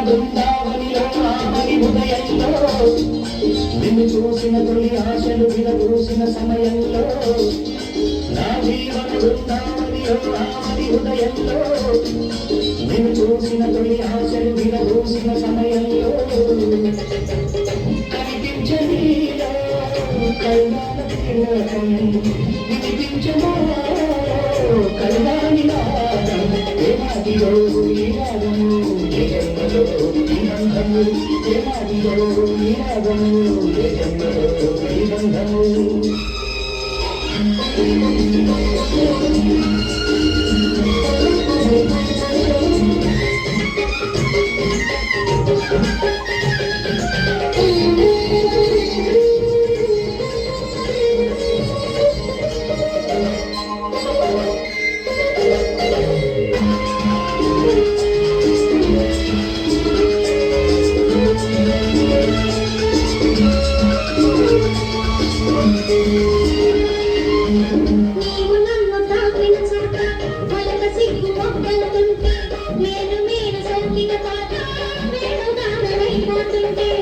బృందావనిలో ఆమని ఉదయంలో నిన్ను చూసిన తొలి ఆశలు విరబూసిన సమయంలో నా జీవన బృందావనిలో ఆమని ఉదయంలో నిన్ను చూసిన తొలి ఆశలు విరబూసిన సమయంలో కనిపించనీలో కళ్యాణ తిలకం వినిపించమో కళ్యాణి నాదం ఏమాదిలో ఈ రాగము ఏ జన్మలో ఈ బంధము ఏమాదిలో ఈ రాగము ఏ జన్మలో ఈ బంధము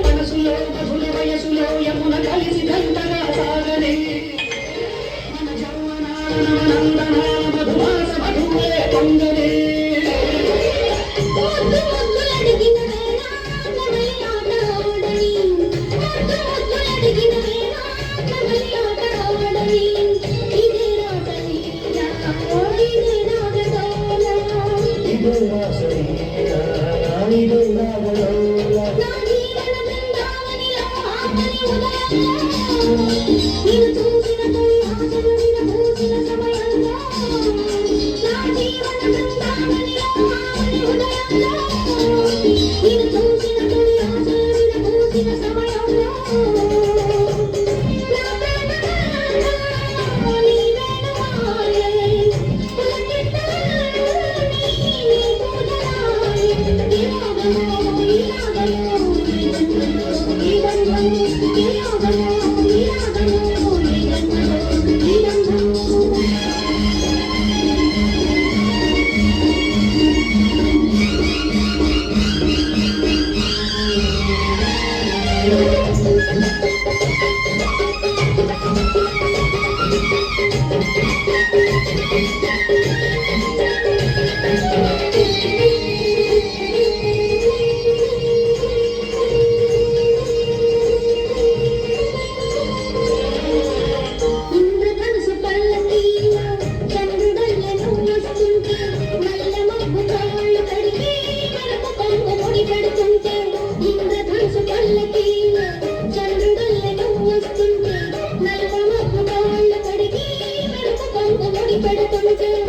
మనసులో మధుల వయసులో యమున కలిసి దంతగా సాగనే మన జౌవనాల నందనాల మధుమాస మధులే పొంగనే పెడుతుంటే